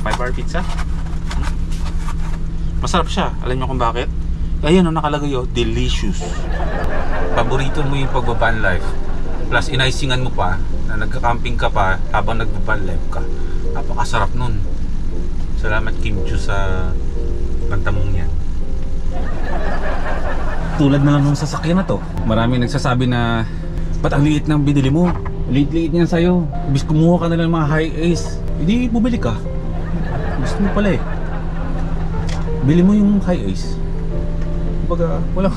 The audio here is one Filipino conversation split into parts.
5-hour pizza. Masarap siya. Alam niyo kung bakit? Ayan o, nakalagay o, delicious. Paborito mo yung pagbaban life. Plus inaisingan mo pa na nagka-camping ka pa habang nagbaban life ka. Napakasarap nun. Salamat Kim Chu sa pantamong yan. Tulad na lang ng sasakyan na to. Maraming nagsasabi na ba't ang liit ng binili mo? Liit-liit niyan sa'yo. Ibig kumuha ka na lang ng mga high ace. Hindi bumili ka. Gusto mo pala eh. Bili mo yung high ace. Kumbaga, wala.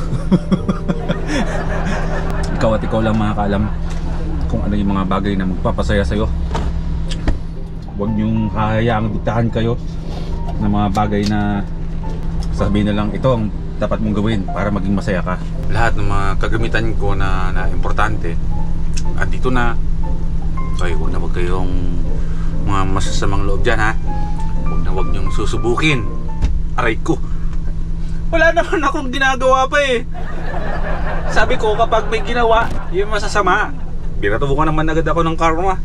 Ikaw at ikaw lang makakaalam kung ano yung mga bagay na magpapasaya sa'yo. Huwag niyong hahayaang diktahan kayo ng mga bagay na sabihin na lang ito ang dapat mong gawin para maging masaya ka. Lahat ng mga kagamitan ko na importante at dito na. Okay, huwag na huwag kayong mga masasamang loob dyan ha. Huwag na huwag niyong susubukin. Aray ko, wala naman akong ginagawa pa eh. Sabi ko kapag may ginawa yung masasama, binatubukan naman agad ako ng karma.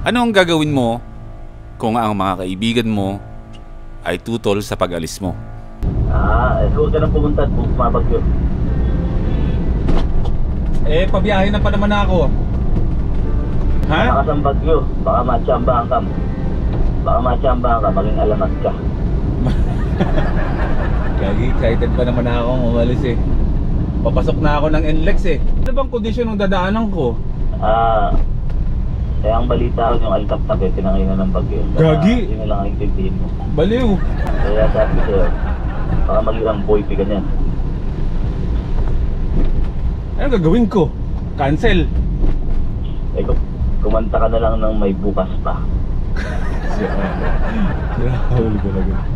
Ano ang gagawin mo kung ang mga kaibigan mo ay tutol sa pag-alis mo? Huwag ka nang pumunta at bumabagyo. Pabiyahe na pa naman ako. Ha? Baka sa bagyo, baka matsambahan ka. Baka matsambahan ka, maging alamat ka. Lagi excited pa naman akong umalis eh. Papasok na ako ng NLEX eh. Ano bang kondisyon ng dadaanan ko? Kaya ang balita ko yung Altap-Tap eh, pinangina ng bagyo. Gagi! Yun lang ang intindihin mo. Baliw! Kaya sabi ko sa'yo, baka mag-irang boypi ka niyan. Ano gagawin ko? Cancel! Kumanta ka na lang ng may bukas pa.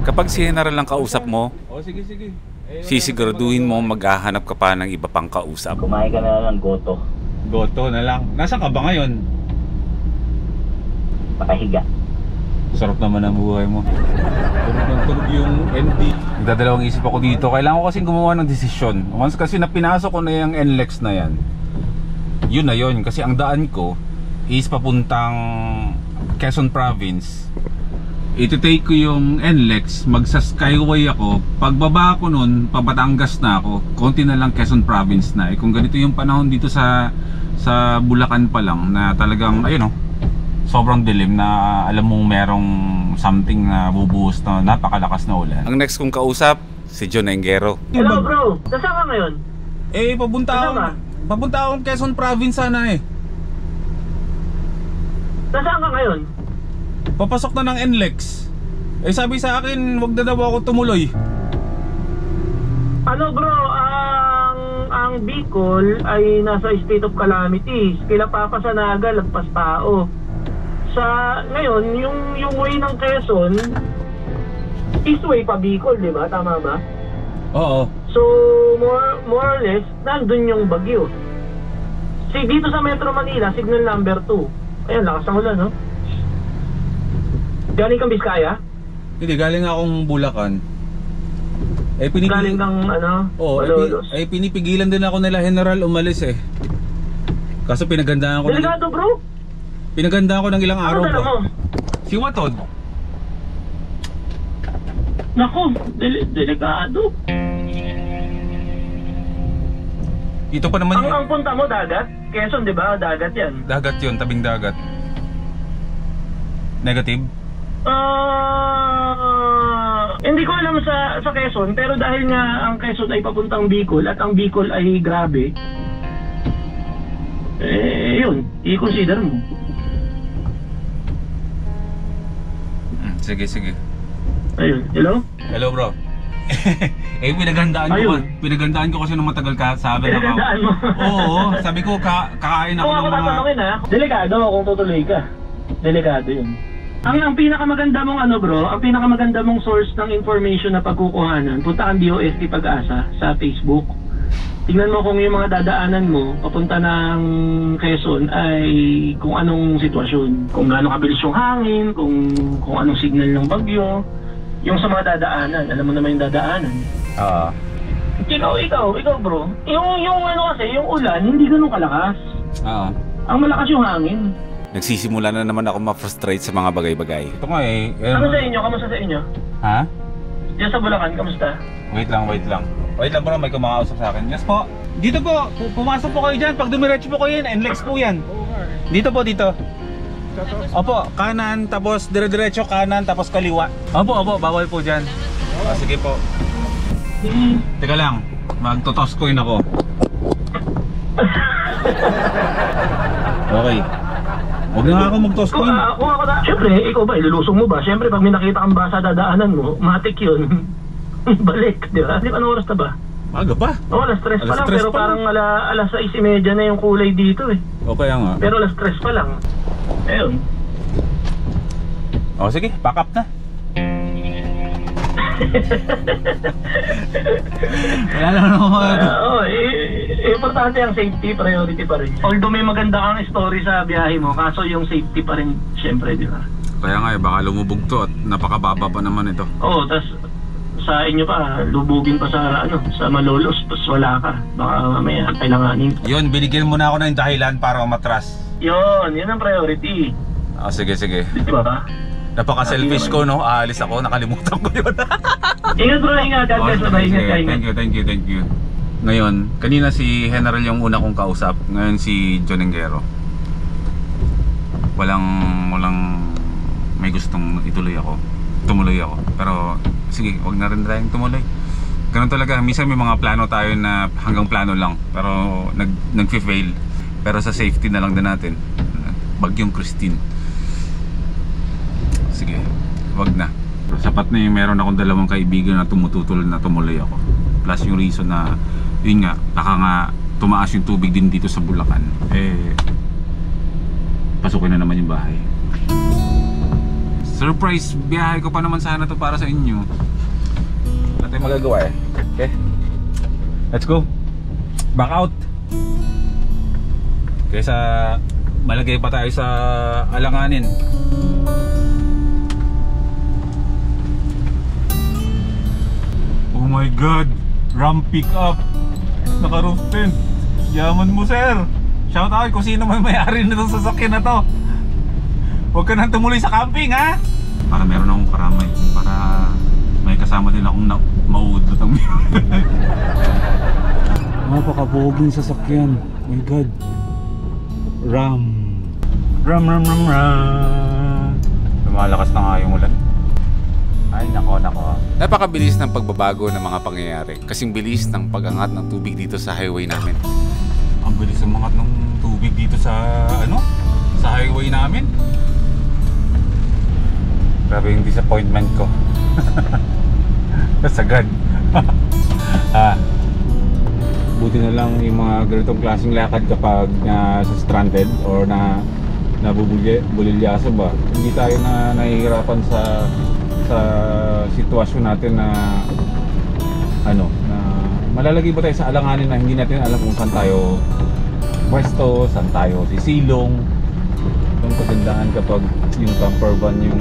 Kapag si General lang kausap mo, sige. Sisiguraduhin mo maghahanap ka pa ng iba pang kausap. Kumain ka na lang ng goto. Goto na lang. Nasaan ka ba ngayon? Pakahiga. Sarap naman ang buhay mo. Tulog yung ND. Nagdadalawang isip ako dito. Kailangan ko kasing gumawa ng desisyon. Once kasi na pinasok ko na yung NLEX na yan, yun na yun. Kasi ang daan ko is papuntang Quezon Province. Iti-take ko yung NLEX, magsa-skyway ako. Pagbaba ko nun, pabatangas na ako. Konti na lang Quezon Province na. Kung ganito yung panahon dito sa Bulacan pa lang, na talagang, ayun o, sobrang dilim na alam mong merong something na bubuhos na napakalakas na ulan. Ang next kong kausap, si John Engero. Hello bro, nasaan ka ngayon? Papunta akong Quezon Province sana eh. Nasaan ka ngayon? Papasok na ng NLEX. Sabi sa akin, wag na daw ako tumuloy. Ano bro, ang Bicol ay nasa state of calamity. Kila Papa Sanaga, lagpas tao. Ngayon, yung way ng Quezon, east way pa Bicol, di ba? Tama ba? Oo. So, more or less, nandun yung bagyo. Dito sa Metro Manila, signal number 2. Ayun, lakas ng ulan, no? Galing kang Biskaya? Hindi, galing akong Bulacan. Galing kang ano? Malolos. Pinipigilan din ako nila General umalis eh. Kaso pinagandaan ko. Delikado bro? Pinagandaan ko ng ilang araw pa. Si Watod. Naku, delikado. Ito pa naman ang punta mo dagat? Quezon, di ba? Dagat yan. Dagat yun, tabing dagat. Negative? Hindi ko alam sa Quezon, pero dahil nga ang Quezon ay papuntang Bicol at ang Bicol ay grabe, yun, i-consider mo. Sige. Ayun, hello? Hello bro. Pinagandaan ko kasi nung matagal ka sabi na ako. Pinagandaan mo? Oo, sabi ko kakain ako ng mga... tatanungin ha, delikado kung tutuloy ka. Delikado yun. Ang pinakamaganda mong ang pinakamaganda mong source ng information na pagkukuhanan, punta kang DOST Pag-asa sa Facebook. Tingnan mo kung yung mga dadaanan mo papunta ng Quezon ay kung anong sitwasyon. Kung gaano kabilis yung hangin, kung anong signal ng bagyo. Yung sa mga dadaanan, alam mo naman yung dadaanan. Ikaw bro, yung kasi, yung ulan, hindi ganun kalakas. Ang malakas yung hangin. nagsisimula na naman ako ma-frustrate sa mga bagay-bagay. Ito nga eh. Ano sa inyo? Kamusta sa inyo? Ha? Diyan sa Bulacan, kamusta? Wait lang. Wait lang bro, may kumakausap sa akin. Yes po. Dito po, pumasok po kayo dyan. Pag dumiretso po kayo yan, NLEX po yan. Dito po, dito. Opo, kanan, tapos dire-diretso kanan, tapos kaliwa. Opo, bawal po dyan. Sige po. Teka lang, magtotoss coin ako. Okay. Huwag na nga ako mag-toss coin. Kung ako na, siyempre, ikaw ba, ilulusong mo ba? Siyempre, pag may nakita kang basa dadaanan mo, matik yun. Balik, di ba? Anong oras na ba? Aga pa? Oo, alas 3 pa lang, pero pa parang alas 6:30 na yung kulay dito eh. Okay nga. Pero alas 3 pa lang. Ayun. O sige, pack up na. Wala lang naman. Importante ang safety, priority pa rin. Although may maganda kang story sa biyahe mo, kaso yung safety pa rin, syempre, di ba? Kaya nga baka lumubog to at napakababa pa naman ito. Oo, tas sa inyo pa, lubugin pa sa sa Malolos, tapos wala ka. Baka mamaya kailanganin. Yun, binigyan mo na ako ng dahilan para umatras. Yun ang priority. Sige. Di ba? Napaka-selfish ko, no? Aalis ako, nakalimutan ko yun. Ingat bro, ingat. God bless na. Ingat. Thank you. Ngayon, kanina si General yung una kong kausap. Ngayon si John Engero. Walang may gustong tumuloy ako. Pero sige, wag na rin tayong tumuloy. Ganun talaga, minsan may mga plano tayo na hanggang plano lang, pero nag-fail. Pero sa safety na lang din natin. Bagyong Christine. Sige, wag na. Sapat na yung meron akong dalawang kaibigan na tumututol na tumuloy ako. Plus yung reason na, yun nga, baka nga tumaas yung tubig din dito sa Bulacan. Pasukin na naman yung bahay. Surprise biyahe ko pa naman sana to para sa inyo. Wala tayong magagawa eh. Okay? Let's go. Back out. Kaysa malagay pa tayo sa alanganin. Oh my god, Ram pick up. Naka-roof tent. Yaman mo sir. Shout out kung sino may-ari nitong sasakyan na to. Huwag ka nang tumuloy sa camping ha. Para meron akong karamay. Para may kasama din akong mauudot ang napakaboging sasakyan. Oh my god. Ram. Lumalakas na nga yung ulan. Ay nako. Napakabilis ng pagbabago ng mga pangyayari. Kasing bilis ng pag-angat ng tubig dito sa highway namin. Ang bilis ng angat ng tubig dito sa sa highway namin. Grabe yung disappointment ko. Sagad. Buti na lang yung mga ganitong klaseng lakad kapag sa stranded or nabubulilyaso ba. Hindi tayo na nahihirapan sa sitwasyon natin na na malalagay ba tayo sa alanganin na hindi natin alam kung saan tayo pwesto, saan tayo sisilong. Yung kagandahan kapag yung camper van yung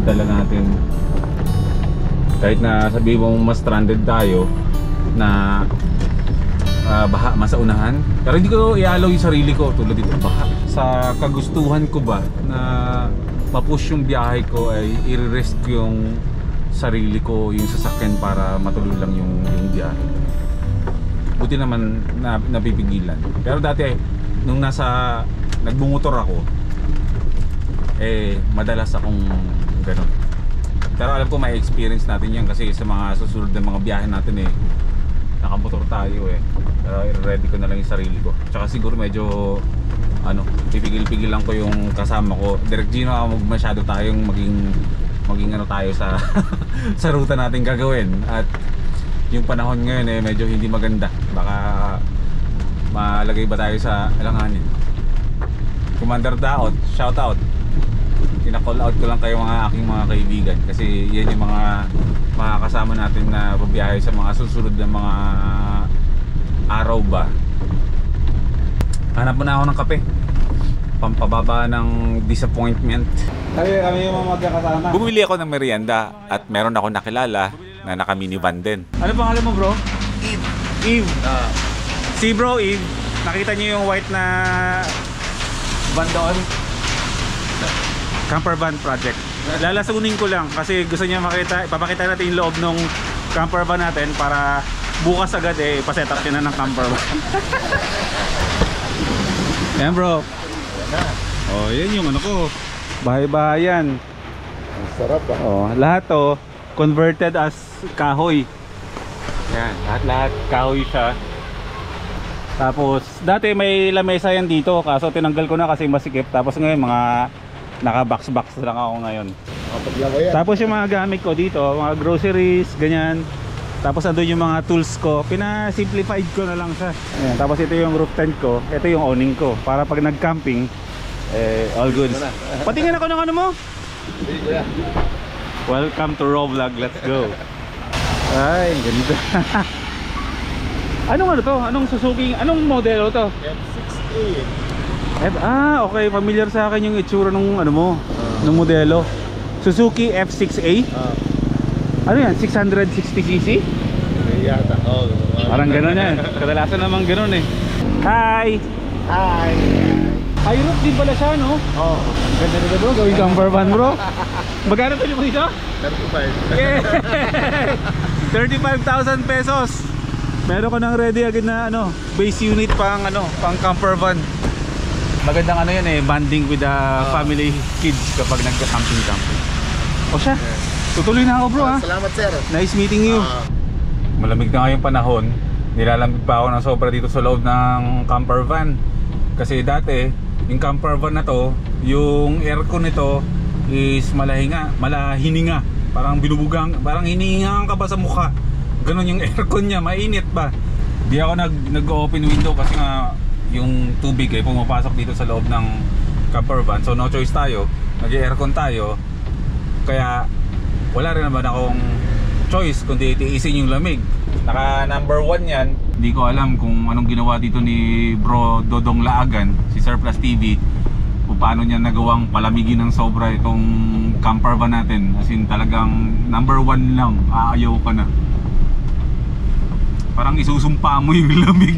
dala natin, kahit na sabihin mo mas stranded tayo na baha masa unahan, pero hindi ko i-allow yung sarili ko tulad dito baha. Sa kagustuhan ko ba na mapush yung biyahe ko ay i-risk yung sarili ko, yung sasakyan para matuloy lang yung biyahe. Buti naman na napipigilan. Pero dati nung nagbumotor ako, madalas akong ganun. Pero alam ko may experience natin yan kasi sa mga susunod na mga biyahe natin nakamotor tayo Pero ready ko na lang yung sarili ko. Tsaka siguro medyo pipigil-pigil lang ko yung kasama ko. Direct Gino, masyado tayong maging tayo sa sa ruta natin gagawin. At yung panahon ngayon medyo hindi maganda. Baka malagay ba tayo sa alanganin. Commander Daot, shout out. Ina-call out ko lang kayo aking mga kaibigan kasi yan yung mga kasama natin na babiyahe sa mga susunod na mga araw ba. Hanap muna ako ng kape, pampababa ng disappointment. Kami yung mga magkakasama. Bumili ako ng merienda at meron ako nakilala na naka-minivan din. Ano pangalan mo bro? Eve. Si bro Eve, nakita niyo yung white na van doon. Camper van project. Lalasunin ko lang kasi gusto niya makita, ipapakita natin yung loob ng camper van natin para bukas agad paset up niya na ng camper van. Yan bro. Oh, yan yung ano ko. Bahay-bahayan. Ang sarap ah. Oh, lahat to converted as kahoy. Yan, lahat kahoy siya. Tapos dati may lamesa yan dito kaso tinanggal ko na kasi masikip. Tapos ngayon mga naka-box lang ako ngayon. Tapos yung mga gamit ko dito, mga groceries, ganyan. Tapos andun yung mga tools ko, pina-simplified ko na lang siya. Ayan, tapos ito yung roof tent ko, ito yung awning ko. Para pag nag-camping, all good. Patingin ako ng ano mo? Welcome to Raw Vlog, let's go. Ay, ganda. Anong ano to? Anong Suzuki? Anong modelo to? F6A. Okay, familiar sa akin yung itsura ng ano mo, ng modelo. Suzuki F6A? Ano yan? 660cc? Yata. Oh, parang gano'n yan. Kadalasan naman gano'n eh. Hi! Hi! High roof din pala siya, no? Oh. Ganda nito bro, gawing camper van bro. Magkano pili mo dito? 35. Yeah! 35,000 pesos. Meron ko nang ready agad na ano, base unit pang ano, pang camper van. Magandang ano yan bonding with the family kids kapag nagka-camping. O siya, tutuloy na ako bro ha. Salamat sir. Nice meeting you. Malamig na ngayong panahon. Nilalamig pa ako ng sobra dito sa loob ng camper van. Kasi dati, yung camper van na to, yung aircon nito is malahininga. Parang binubugang, parang hinihingaan ka ba sa mukha. Ganon yung aircon niya, mainit ba. Di ako nag-open window kasi nga yung tubig pumapasok dito sa loob ng camper van. So no choice tayo, nag-aircon tayo. Kaya wala rin naman akong choice kundi tiisin yung lamig. Naka number 1 yan. Hindi ko alam kung anong ginawa dito ni Bro Dodong Laagan, si Surplus TV, kung paano niya nagawang palamigin ng sobra itong camper van natin. As in talagang number 1 lang, aayaw ka na. Parang isusumpa mo yung lamig.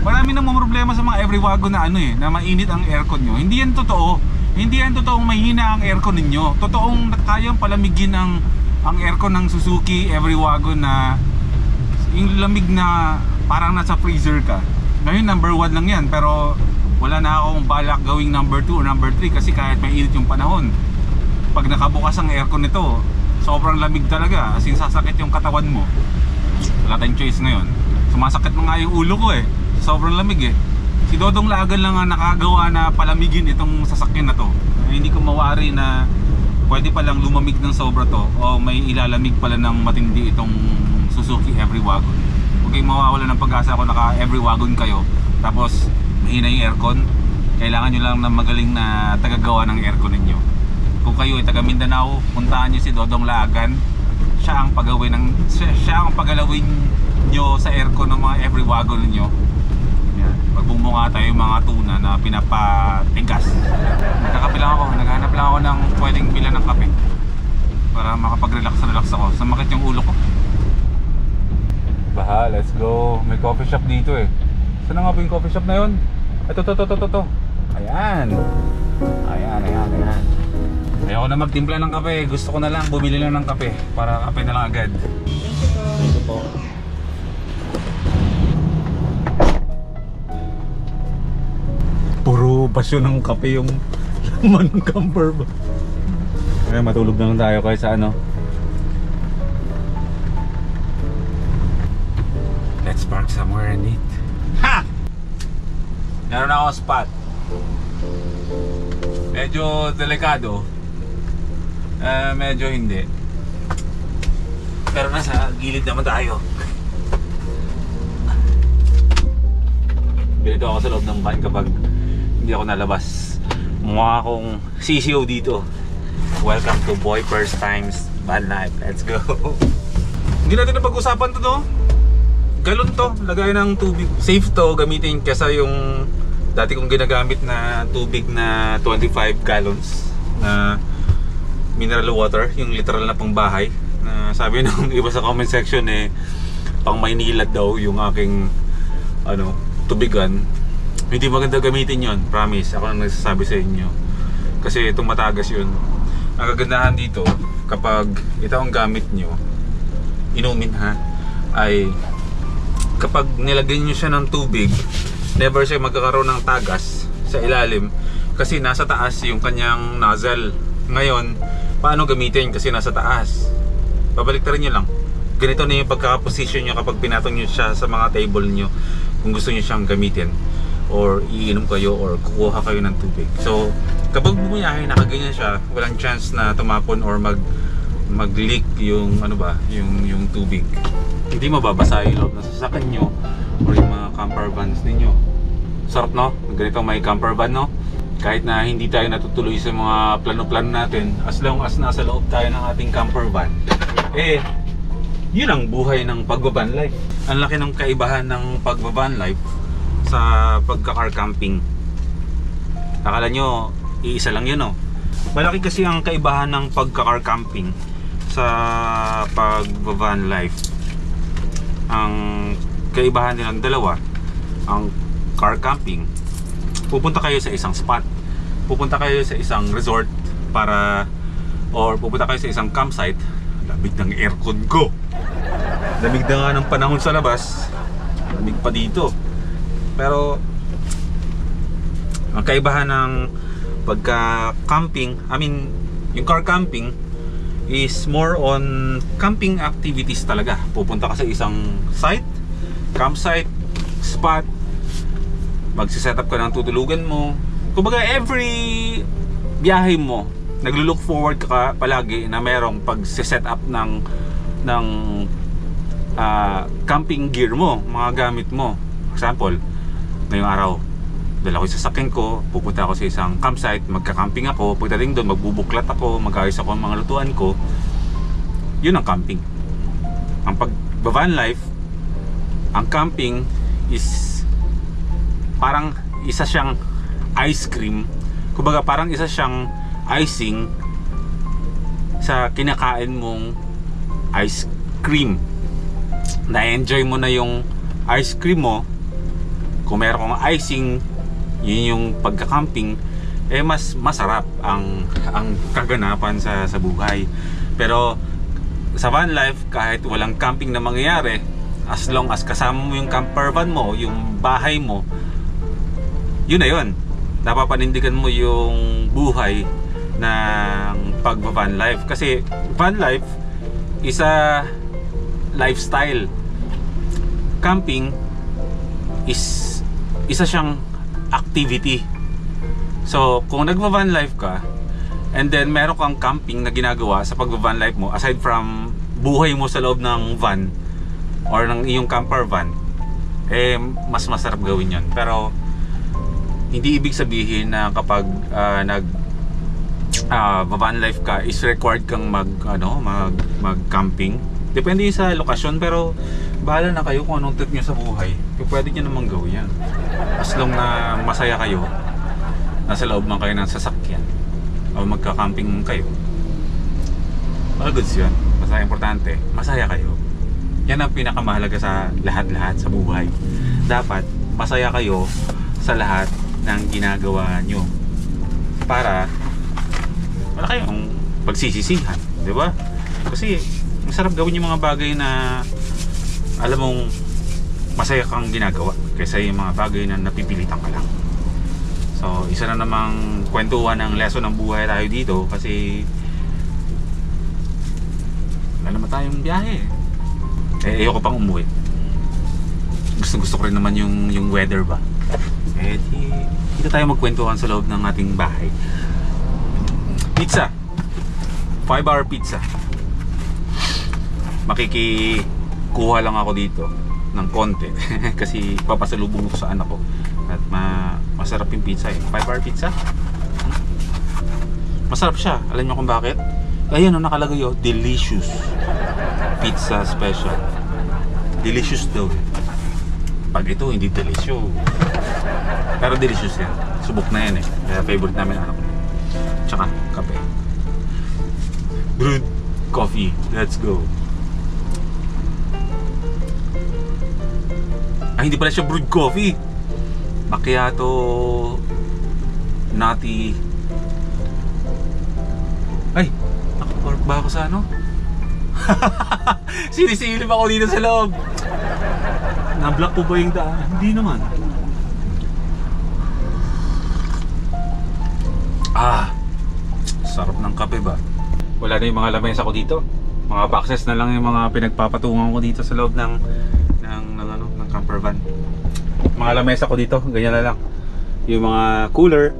Marami nang mga problema sa mga every wagon na na mainit ang aircon nyo. Hindi yan totoo. Hindi yan totoong mahina ang aircon ninyo. Totoong kayang palamigin ang aircon ng Suzuki every wagon na yung lamig na parang nasa freezer ka. Ngayon number 1 lang yan, pero wala na akong balak gawing number 2 or number 3 kasi kahit may init yung panahon, pag nakabukas ang aircon nito, sobrang lamig talaga, as in sasakit yung katawan mo. Wala tayong choice ngayon. Sumasakit mo nga yung ulo ko sobrang lamig Si Dodong Lagan lang ang nakagawa na palamigin itong sasakyan na to. Hindi ko mawari na pwede palang lumamig ng sobra to o may ilalamig pala ng matindi itong Suzuki every wagon. Huwag kayong mawawala ng pag-asa kung naka every wagon kayo tapos mahina yung aircon. Kailangan nyo lang ng magaling na tagagawa ng aircon ninyo. Kung kayo ay taga Mindanao, puntahan nyo si Dodong Lagan. Siya ang pagalawin nyo sa aircon ng mga every wagon ninyo. Magbumbunga tayo yung mga tuna na pinapatigas. Nagkakape lang ako, naghahanap lang ako ng pwedeng bilan ng kape para makapag-relax ako. Samakit yung ulo ko. Baha, let's go. May coffee shop dito Saan nga ba yung coffee shop na yun? Ito. Ayan. Ayoko na magtimpla ng kape. Gusto ko na lang bumili lang ng kape para kape na lang agad. Ito po. Puro basyo ng kape yung laman ng camper ba? Kaya matulog na lang tayo kahit sa ano. Let's park somewhere and eat. Ha! Meron na akong spot. Medyo delikado. Medyo hindi. Pero nasa gilid naman tayo. Bilito ako sa loob ng van kapag hindi ako nalabas. Mukha akong CCO dito. Welcome to Boy First Times Van Life. Let's go. Hindi natin napag-usapan to. Galon to, lagay ng tubig. Safe to gamitin kesa yung dati kong ginagamit na tubig na 25 gallons na mineral water, yung literal na pang bahay. Sabi ng iba sa comment section pang Maynila daw yung aking tubigan. Hindi maganda gamitin yon, promise. Ako nang nagsasabi sa inyo. Kasi itong matagas yun. Ang kagandahan dito, kapag ito ang gamit nyo, inumin ha, ay kapag nilagyan nyo siya ng tubig, never siya magkakaroon ng tagas sa ilalim. Kasi nasa taas yung kanyang nozzle. Ngayon, paano gamitin kasi nasa taas? Babaliktarin nyo lang. Ganito na yung pagkakaposition nyo kapag pinatong nyo siya sa mga table nyo. Kung gusto nyo siyang gamitin, or iinom kayo, or kukuha kayo ng tubig. So, kapag bumiyahe, nakaganyan siya, walang chance na tumapon or mag-leak yung ano ba, yung tubig. Hindi mababasa yung loob ng sasakyan nyo or yung mga camper vans ninyo. Sarap, no? Ganito may camper van, no? Kahit na hindi tayo natutuloy sa mga plano-plano natin, as long as nasa loob tayo ng ating camper van, eh, yun ang buhay ng pagbaban life. Ang laki ng kaibahan ng pagbaban life sa pagka-car camping. Akala nyo, iisa lang yun, no? Malaki kasi ang kaibahan ng pagka-car camping sa pagbaban life. Ang kaibahan nilang dalawa, ang car camping, pupunta kayo sa isang spot, pupunta kayo sa isang resort para, or pupunta kayo sa isang campsite. Lamig ng aircon ko, lamig na nga ng panahon sa labas, lamig pa dito. Pero ang kaibahan ng pagka-camping, yung car camping is more on camping activities talaga. Pupunta ka sa isang site, campsite, spot, magsiset up ka ng tutulugan mo. Kumbaga every biyahe mo, naglo-look forward ka palagi na merong pag-set up ng camping gear mo, mga gamit mo. Example, ngayong araw, dala ko yung sasakyan ko, pupunta ako sa isang campsite, magka-camping ako, pagdating doon, magbubuklat ako, mag-ayos ako ng mga lutuan ko. Yun ang camping. Ang pag-van life, ang camping is parang isa siyang ice cream. Kumbaga parang isa siyang icing sa kinakain mong ice cream. Na-enjoy mo na yung ice cream mo. Kung meron kang icing, yun yung pagka-camping, eh mas masarap ang kaganapan sa buhay. Pero sa van life, kahit walang camping na mangyayari, as long as kasama mo yung camper van mo, yung bahay mo, yun na yun. Napapanindigan mo yung buhay ng pag-van life. Kasi van life is a lifestyle. Camping is isa siyang activity. So kung nagva-van life ka and then meron kang camping na ginagawa sa pagva-van life mo, aside from buhay mo sa loob ng van or ng iyong camper van, eh mas masarap gawin yon. Pero hindi ibig sabihin na kapag van life ka is required kang mag-camping. Depende sa lokasyon, pero bahala na kayo kung anong trip nyo sa buhay. Pwede nyo namang gawin yan. As long na masaya kayo, nasa loob man kayo ng sasakyan o magka-camping kayo, all goods yun. Basta importante, masaya kayo. Yan ang pinakamahalaga sa lahat-lahat sa buhay. Dapat masaya kayo sa lahat ng ginagawa nyo para wala kayong pagsisisihan, di ba? Kasi masarap gawin yung mga bagay na alam mong masaya kang ginagawa kaysa yung mga bagay na napipilitan ka lang. So isa na namang kwentuhan ng lesson ng buhay tayo dito, kasi wala naman tayong biyahe. Eh ayoko pang umuwi. Gusto ko rin naman yung weather ba. Eh dito tayo magkwentuhan sa loob ng ating bahay. Pizza, 5-hour pizza. Makikikuha lang ako dito ng konti kasi papasalubong ko sa anak ko at masarap yung pizza eh. 5-hour pizza, masarap siya. Alam niyo kung bakit? Ayan o, nakalagay o, delicious pizza special. Delicious daw. Pag ito hindi delicious, pero delicious yan. Subok na yan eh. Kaya favorite namin anak ko. Tsaka kape, brewed coffee. Let's go. Hindi pala siya brewed coffee. macchiato, nutty. Ay, nakapark ba ako sa ano? Sinisilip ako dito sa loob. Na-block po ba yung daan? Hindi naman. Sarap ng kape ba? Wala na yung mga lamesa ko dito. Mga boxes na lang yung mga pinagpapatungan ko dito sa loob ng camper van. Mga lamesa ko dito, ganyan na lang. Yung mga cooler.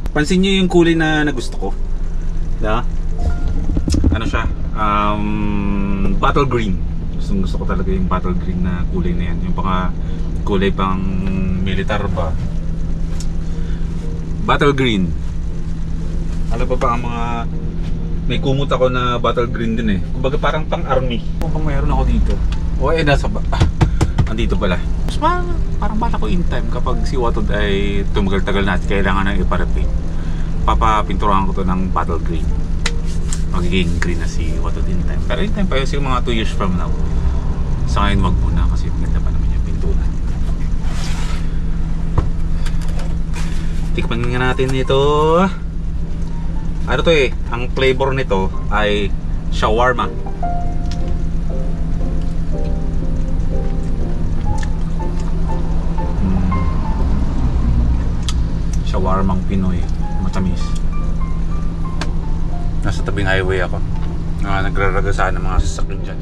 Pansin nyo yung kulay na gusto ko. Da? Ano siya? Bottle green. Gusto ko talaga yung bottle green na kulay na yan. Yung mga kulay pang militar ba? Bottle green. Ano pa ang mga... May kumot ako na bottle green din eh. Kumbaga parang pang army. Kung pang mayroon ako dito. O nasa ba? Andito pala. Mas parang bala ko in time kapag si Watod ay tumagal-tagal na at kailangan na ipa-repaint. Papapinturahan ko to ng bottle green. Magiging green na si Watod in time. Pero in time pa yun siguro mga 2 years from now. Sa ngayon wag muna kasi maganda pa naman yung pintura. Tikman nga natin ito. Ano to eh, ang flavor nito ay shawarma. Shawarmang Pinoy, matamis. Nasa tabing highway ako. Nagraragasaan ng mga sasakyan dyan.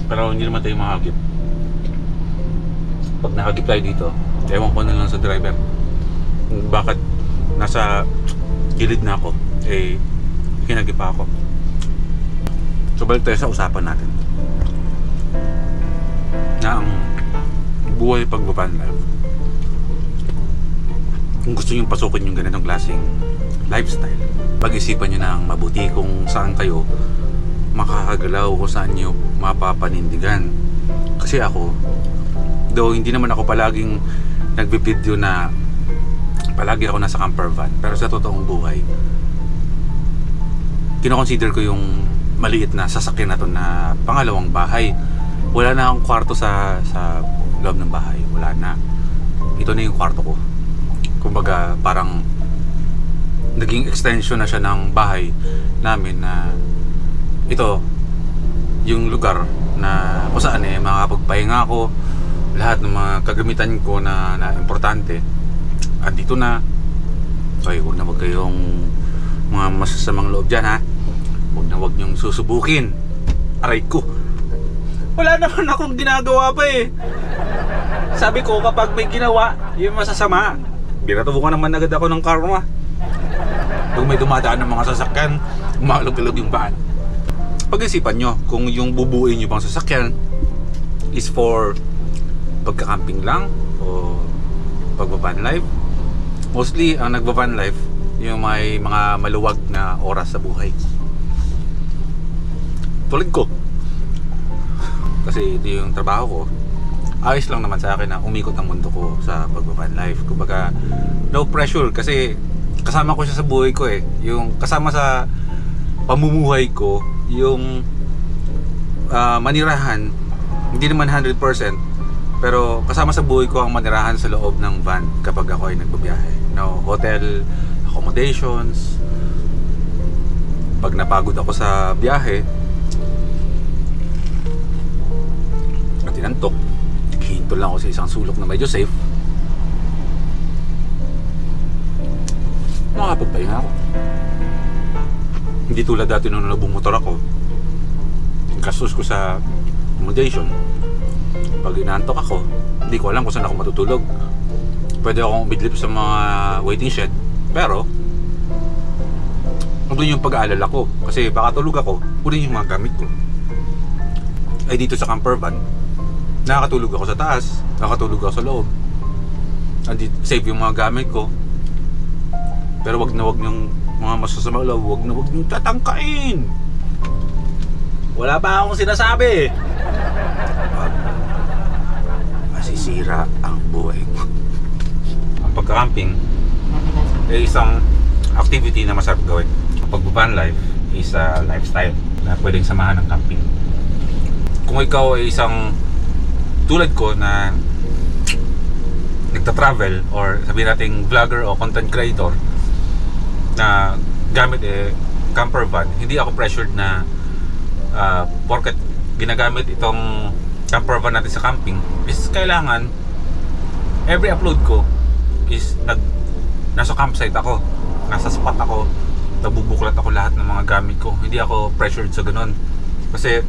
Pero hindi naman tayo mahagip. Pag nahagip tayo dito, ewan ko na lang sa driver. Bakit nasa gilid na ako? Eh, hinagip ako. So balik tayo sa usapan natin na ang buhay pag-van life. Kung gusto nyo pasukin yung ganitong klaseng lifestyle, pag-isipan nyo ng mabuti kung saan kayo makakagalaw, kung saan nyo mapapanindigan. Kasi ako, though hindi naman ako palaging nagbi-video na palagi ako nasa camper van, pero sa totoong buhay kino-consider ko yung maliit na sasakyan na to na pangalawang bahay. Wala na akong kwarto sa loob ng bahay. Wala na. Ito na yung kwarto ko. Kumbaga parang naging extension na siya ng bahay namin na ito yung lugar na kung saan eh makakapagpahinga ako. Lahat ng mga kagamitan ko na importante at dito na. Okay, huwag na wag kayong mga masasamang loob dyan ha. Huwag niyong susubukin. Aray ko, wala naman akong ginagawa pa eh. Sabi ko kapag may ginawa yung masasama, binatubukan naman agad ako ng karma. Pag may dumadaan ng mga sasakyan, umalog-alog yung van. Pag-isipan nyo kung yung bubuin nyo pang sasakyan is for pagka-camping lang o pagba-van life. Mostly ang nagba-van life yung may mga maluwag na oras sa buhay. Tulad ko. Kasi ito yung trabaho ko. Ayos lang naman sa akin na umikot ang mundo ko sa pagba-van life. Kumbaga, no pressure kasi kasama ko siya sa buhay ko eh. Yung kasama sa pamumuhay ko, yung manirahan, hindi naman 100%, pero kasama sa buhay ko ang manirahan sa loob ng van kapag ako ay nagbabiyahe. No, hotel accommodations. Pag napagod ako sa biyahe at tinantok, hinto lang ako sa isang sulok na medyo safe, makakapagpahinga ako. Hindi tulad dati nung nagbumotor ako, gastos ko sa accommodation. Pag inantok ako, hindi ko alam kung saan ako matutulog. Pwede akong umidlip sa mga waiting shed, pero doon yung pag-aalala ko. Kasi baka tulog ako, kunin yung mga gamit ko. Ay dito sa camper van, nakakatulog ako sa taas, nakakatulog ako sa loob. Safe yung mga gamit ko. Pero wag yung mga masasama loob, wag yung tatangkain. Wala pa akong sinasabi. Masisira ang buhay mo. Ang pagka-camping ay isang activity na masarap gawin. Pag-van life is a lifestyle na pwedeng samahan ng camping. Kung ikaw ay isang tulad ko na nagta-travel or sabihin nating vlogger o content creator na gamit camper van, hindi ako pressured na porket ginagamit itong camper van natin sa camping is kailangan every upload ko is nasa campsite ako, nasa spot ako, nabubuklat ako lahat ng mga gamit ko. Hindi ako pressured sa ganun kasi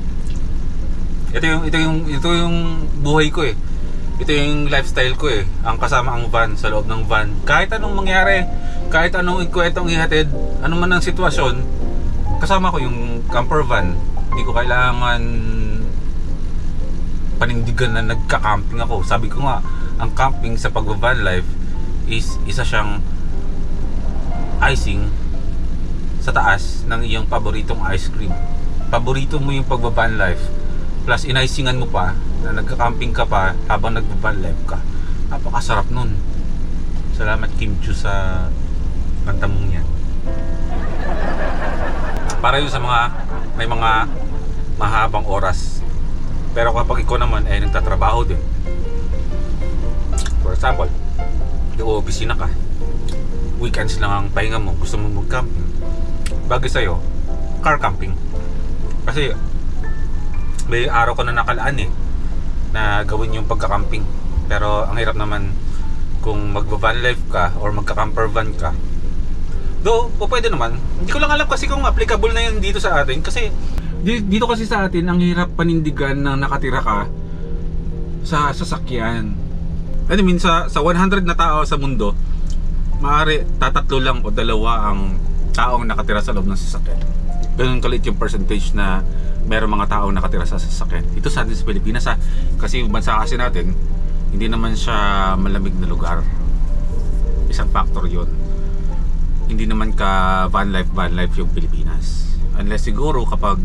ito yung buhay ko ito yung lifestyle ko ang kasama ang van, sa loob ng van kahit anong mangyari, kahit anong ikwetong ihatid, ano man ang sitwasyon, kasama ko yung camper van. Hindi ko kailangan panindigan na nagka-camping ako. Sabi ko nga, ang camping sa pag-van life is isa siyang icing sa taas ng iyong paboritong ice cream. Paborito mo yung pag-van life plus in-icingan mo pa na nagka-camping ka pa habang nag-van life ka. Napakasarap nun. Salamat Kim Chu sa kanta mong yan. Para yun sa mga may mga mahabang oras. Pero kapag ikaw naman ay nagtatrabaho din, for example, opisina ka, weekends lang ang pahinga mo, gusto mo mag-camping, bagay sa'yo car camping. Kasi may araw ko na nakalaan na gawin yung pagka-camping. Pero ang hirap naman kung mag-van life ka or magka-camper van ka. Though, pwede naman. Hindi ko lang alam kasi kung applicable na yun dito sa atin. Kasi dito kasi sa atin ang hirap panindigan na nakatira ka sa sasakyan. I mean, sa 100 na tao sa mundo, maaari tatatlo lang o dalawa ang taong nakatira sa loob ng sasakyan. Ganun kalit yung percentage na meron mga taong nakatira sa sasakyan. Ito sa atin sa Pilipinas kasi yung bansa kasi natin, hindi naman siya malamig na lugar. Isang factor yon. Hindi naman ka van life yung Pilipinas. Unless siguro kapag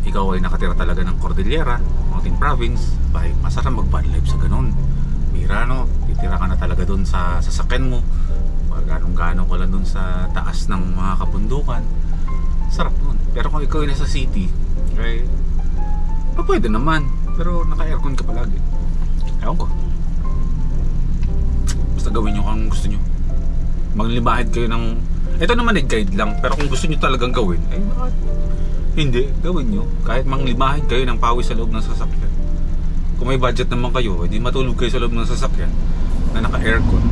ikaw ay nakatira talaga ng Cordillera, Mountain Province, masarap mag van life sa ganun. Mira no, titira ka na talaga dun sa sasakyan mo, ganong-gano ka lang dun sa taas ng mga kabundukan. Sarap nun. Pero kung ikaw ay nasa city, ay pwede naman, pero naka-aircon ka palagi. Ewan ko, basta gawin nyo kung gusto nyo. Maglimahid kayo ng, ito naman guide lang, pero kung gusto nyo talagang gawin, ay hindi, gawin nyo. Kahit manglimahid kayo ng pawis sa loob ng sasakyan. Kung may budget naman kayo, hindi matulog kayo sa loob ng sasakyan na naka-aircon.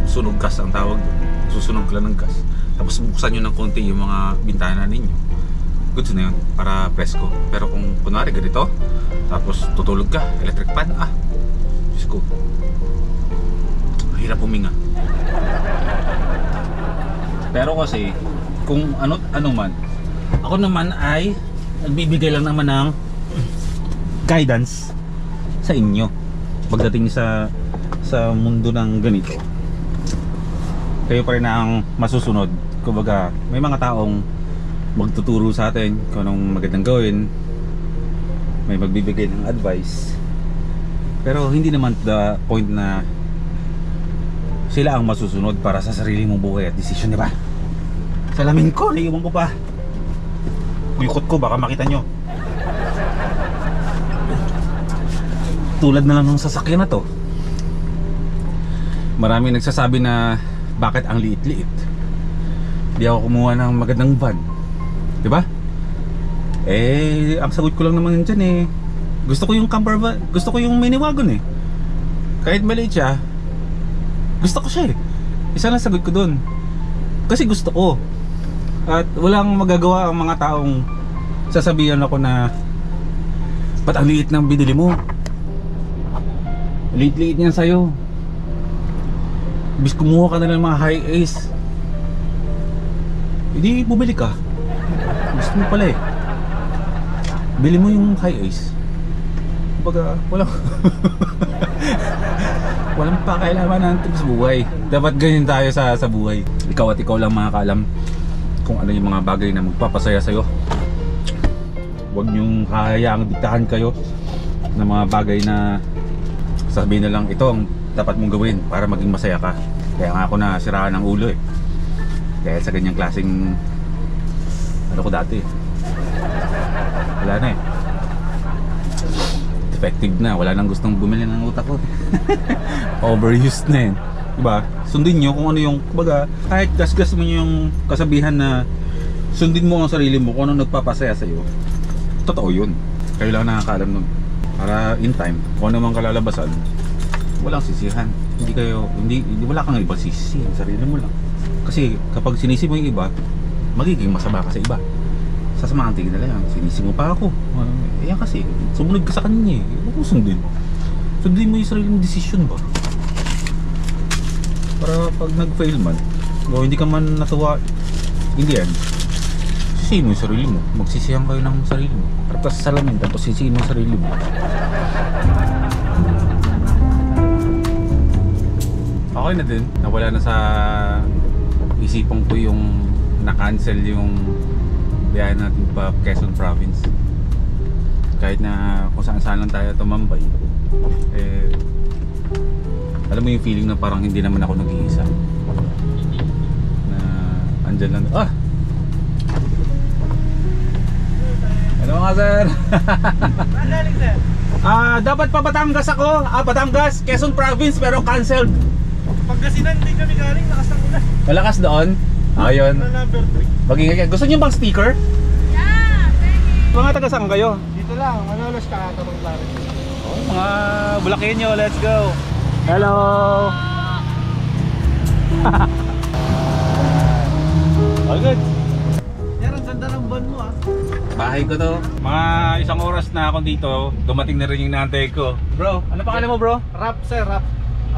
Sunog gas ang tawag doon. Susunog lang ng gas. Tapos buksan nyo ng konti yung mga bintana ninyo. Goods na yun, para presko. Pero kung kunwari ganito, tapos tutulog ka, electric fan, Diyos ko, mahirap huminga. Pero kasi kung ano man, ako naman ay nagbibigay lang naman ng guidance sa inyo pagdating sa mundo ng ganito. Kayo pa rin ang masusunod. Kumbaga, may mga taong magtuturo sa atin kung anong magandang gawin, may magbibigay ng advice, pero hindi naman to the point na sila ang masusunod para sa sarili mong buhay at desisyon, di ba? Salamin ko, naiiwan ko pa. Gulkot ko, baka makita nyo. Tulad na lang ng sasakyan na to. Maraming nagsasabi na bakit ang liit-liit. Di ako kumuha ng magandang van, di ba? Ang sagot ko lang naman dyan gusto ko yung camper van, gusto ko yung mini wagon Kahit maliit siya, gusto ko siya Isa lang sagot ko dun. Kasi gusto ko. At walang magagawa ang mga taong sasabihan ako na ba't ang liit ng binili mo? Liit-liit niyan sa'yo. Bis kumuha ka na ng mga high ace, hindi bumili ka. Gusto mo pala bili mo yung high ace. Kumbaga walang pakailaman natin sa buhay. Dapat ganyan tayo sa buhay. Ikaw at ikaw lang makakaalam kung ano yung mga bagay na magpapasaya sa'yo. Huwag nyong hahayaang diktahan kayo ng mga bagay na sabihin na lang ito ang dapat mong gawin para maging masaya ka. Kaya nga ako na siraan ng ulo Kaya sa ganyang klaseng ano ko dati wala na effective na. Wala nang gustong bumili ng utak ko. Overused na yun. Diba? Sundin nyo kung ano yung, kumbaga, kahit gasgas mo yung kasabihan na sundin mo ang sarili mo kung ano nagpapasaya sa'yo. Totoo yun. Kayo lang nakakaalam nun. Para in time, kung ano mang kalalabasan, walang sisihan. Wala kang ibang sisihin, sarili mo lang. Kasi kapag sinisi mo yung iba, magiging masama ka sa iba. Sasamahan tingin nila yan, sinisi mo pa ako. Yan kasi, sumunod ka sa kanya eh. Huwag mo sundin. Sundin mo yung sarili mong desisyon ba? Para pag nag-fail man, o hindi ka man natuwa, hindi yan. Sisihin mo yung sarili mo. Magsisihan kayo ng sarili mo. Tapos sa salamin, tapos sisihin mo yung sarili mo. Okay na din. Nawala na sa isipan ko yung na-cancel yung biyahe natin pa Quezon Province. Kahit na kung saan lang tayo tumambay, eh, alam mo yung feeling na parang hindi naman ako nag-iisa. Na andyan lang. Ah! Hello mga sir! Dapat pa Batangas ako. Batangas, Quezon Province, pero cancelled. Pagkasinan, hindi kami galing, lakas ng ulan. Malakas doon? Ayun. Number 3. Mag-ingat kayo. Gusto niyo bang sticker? Yeah, thank you. Mga taga saan kayo? Dito lang, Manolos ka, Tabang Claret. Mga Bulakenyo, let's go! Hello! All good. Yan, ang ganda ng van mo ah. Bahay ko to. Mga isang oras na ako dito. Dumating na rin yung naantay ko. Bro, ano pangalan mo bro? Rap sir, rap.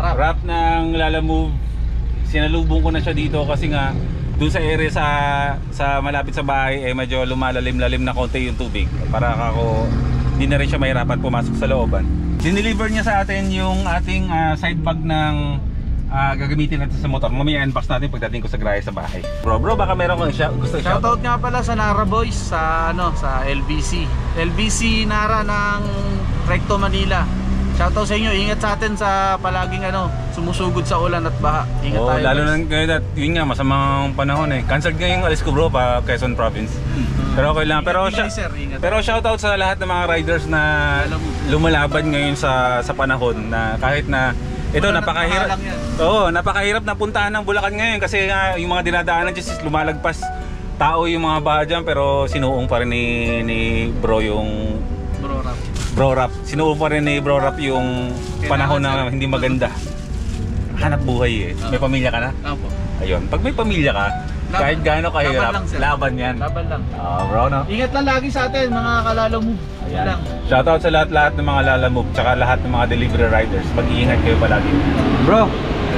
Rap ng Lalamove. Sinalubong ko na siya dito kasi nga doon sa area sa malapit sa bahay eh medyo lumalalim-lalim na konti yung tubig. Para ako hindi na rin siya mahirapan pumasok sa looban. Dineliver niya sa atin yung ating side bag ng gagamitin natin sa motor. Mamaya unbox natin pagdating ko sa garahe sa bahay. Bro, baka meron kang gusto shout Shoutout nga pala sa Nara Boys sa sa LBC. LBC Nara ng Recto Manila. Shoutout sa inyo, ingat sa atin sa palaging sumusugod sa ulan at baha. Ingat tayo. Lalo na ngayon at yun nga masamang panahon eh. Cancelled nga yung alis ko bro pa Quezon Province. Pero okay lang. Pero shoutout sa lahat ng mga riders na lumalaban ngayon sa panahon na kahit na ito napakahirap. Oo, napakahirap na puntahan ng Bulacan ngayon kasi yung mga dinadaanan dyan is lumalagpas tao yung mga baha dyan pero sinuong pa rin ni bro yung Bro Rap. Sinuong pa rin ni Bro Rap yung panahon na hindi maganda. Hanap buhay eh. May pamilya ka na? Opo. Ayun, pag may pamilya ka, kahit gaano kahirap, laban yan. Laban lang. Bro, no? Ingat lang lagi sa atin mga Lalamove. Ayan. Shoutout sa lahat ng mga Lalamove tsaka lahat ng mga delivery riders. Mag-iingat kayo palagi. Bro,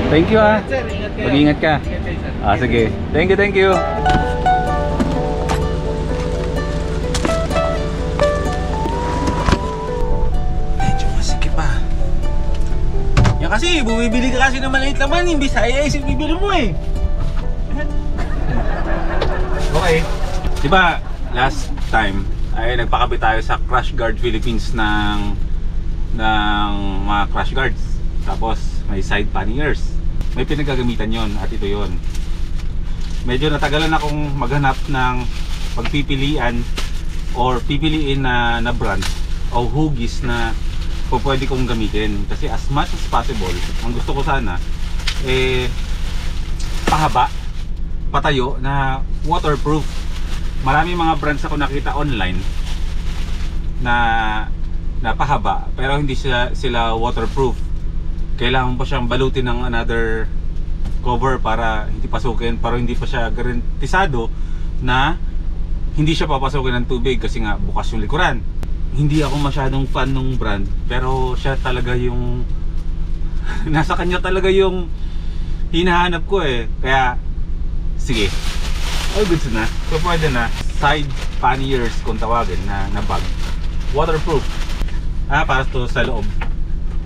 thank you ah. Sir, ingat kayo. Mag-iingat ka. Ingat kayo, sir. Sige. Thank you. Medyo masikip pa. Yan kasi, bumibili ka kasi ng maliit naman, yung Bisaya is bibili mo eh. Okay. Diba, last time ay nagpakabit tayo sa Crash Guard Philippines ng mga crash guards. Tapos may side panniers. May pinagagamitan yon at ito yon. Medyo natagalan akong maghanap ng pagpipilian or pipiliin na brand o hugis na pwede kong gamitin. Kasi as much as possible, ang gusto ko sana pahaba, patayo na waterproof. Marami mga brands ako nakita online na pahaba pero hindi sila waterproof. Kailangan pa siyang balutin ng another cover para hindi pasukin, pero hindi pa siya garantisado na hindi siya papasukin ng tubig kasi nga bukas yung likuran. Hindi ako masyadong fan ng brand pero siya talaga yung nasa kanya talaga yung hinahanap ko eh. Kaya sige. All good na. So pwede na. Side panniers kung tawagin na bag. Waterproof. Para to sa loob.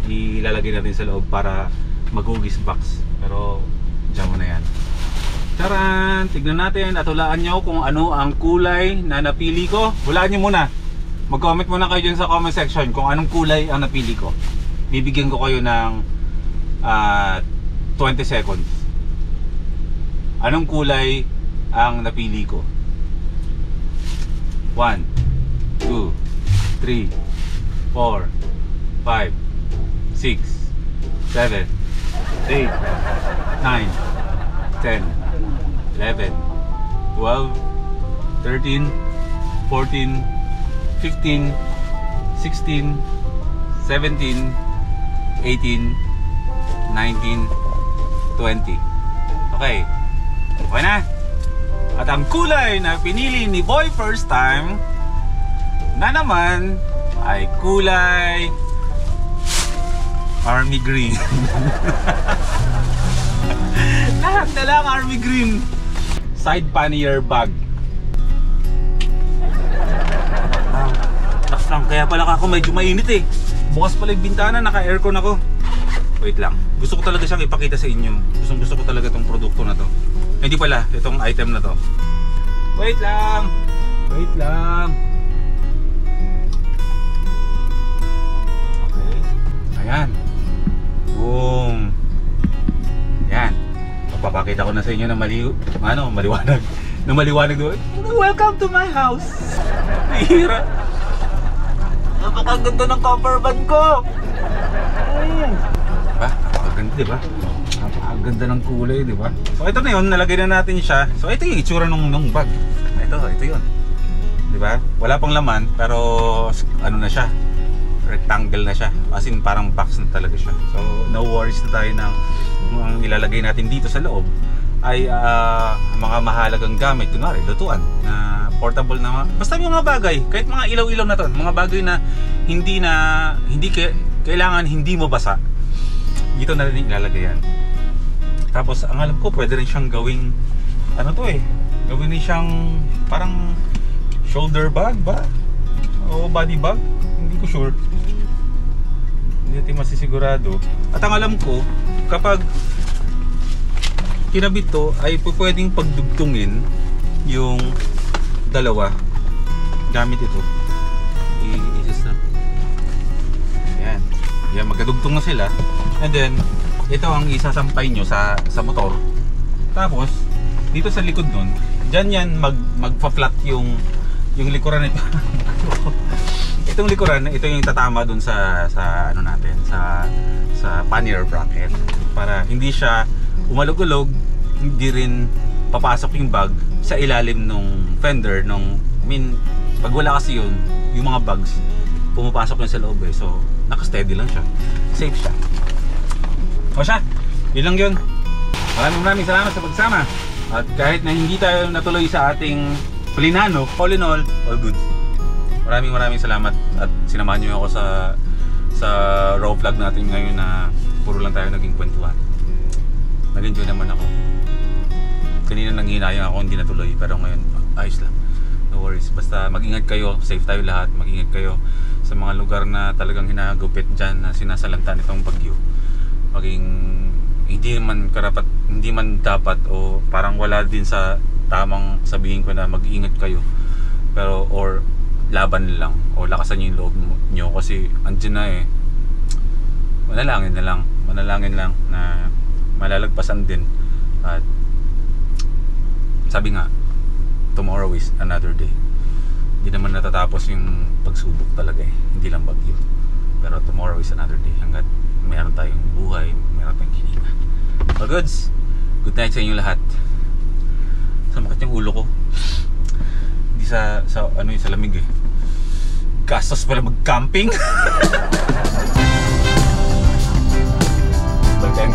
Ilalagay natin sa loob para maghugis box. Pero dyan mo na yan. Taran! Tignan natin at hulaan nyo kung ano ang kulay na napili ko. Hulaan nyo muna. Mag-comment muna kayo dyan sa comment section kung anong kulay ang napili ko. Bibigyan ko kayo ng 20 seconds. Anong kulay ang napili ko? 1, 2, 3, 4, 5, 6, 7, 8, 9, 10, 11, 12, 13, 14, 15, 16, 17, 18, 19, 20. Okay. Okay na? At ang kulay na pinili ni Boy first time na naman ay kulay army green. Lahat na lang army green. Side pannier bag. Tax lang, kaya pala ako medyo mainit eh. Bukas pala yung bintana, naka-aircon ako. Wait lang, gusto ko talaga siyang ipakita sa inyo. Gusto ko talaga itong produkto na to. Hindi pala, itong item na to. Wait lang. Wait lang. Okay. Ayan. Boom. Ayan. Papapakita ko na sa inyo na maliwanag. Na maliwanag doon. Welcome to my house. Hira. Napakaganda ng cover band ko. Ayan. Diba? Napakaganda, diba? Napakaganda ng kulay, diba? So ito na yun, nalagay na natin siya. So ito yung itsura ng bag. Ito yun. Diba? Wala pang laman, pero ano na siya, rectangle na siya. As in parang box na talaga siya. So no worries na tayo ng ang ilalagay natin dito sa loob ay mga mahalagang gamit. Kunwari, lutuan na portable na basta yung mga bagay, kahit mga ilaw-ilaw na to, mga bagay na hindi kailangan hindi mo basa. Dito na rin ilalagay yan. Tapos ang alam ko pwede rin siyang gawing ano to eh, gawin rin siyang parang shoulder bag ba? O body bag? Hindi ko sure. Hindi natin masisigurado. At ang alam ko, kapag kinabit to ay pwedeng pagdugtungin yung dalawa gamit ito. I-snap. Yan. Yan, magkadugtong na sila. And then, ito ang isasampay nyo sa motor. Tapos, dito sa likod nun, dyan yan magpa-flat yung likuran nito. Itong likuran, ito yung tatama dun sa ano natin, sa pannier bracket. Para hindi siya umalog-ulog, hindi rin papasok yung bag sa ilalim nung fender pag wala kasi yun, yung mga bags pumapasok yun sa loob eh. So, naka-steady lang siya. Safe siya. O siya, yun lang yun. Maraming salamat sa pagsama. At kahit na hindi tayo natuloy sa ating plinano, all in all good. Maraming salamat at sinamahan nyo ako sa raw vlog natin ngayon na puro lang tayo naging kwentuhan. Nag-enjoy naman ako. Kanina nang hinayang ako, hindi natuloy, pero ngayon ayos lang. No worries, basta mag-ingat kayo, safe tayo lahat. Mag-ingat kayo sa mga lugar na talagang hinagupit dyan na sinasalanta nitong bagyo. Hindi man dapat o parang wala din sa tamang sabihin ko na mag-ingat kayo, pero or laban lang o lakasan nyo yung loob nyo kasi andyan na eh. Manalangin lang na malalagpasan din. At sabi nga, tomorrow is another day. Hindi naman natatapos yung pagsubok talaga eh, hindi lang bagyo, pero tomorrow is another day. Hanggat meron tayong buhay, meron tayong hininga. All goods, good night sa inyo lahat. Samakit yung ulo ko. Hindi sa lamig eh. Gastos pala mag-camping. Like and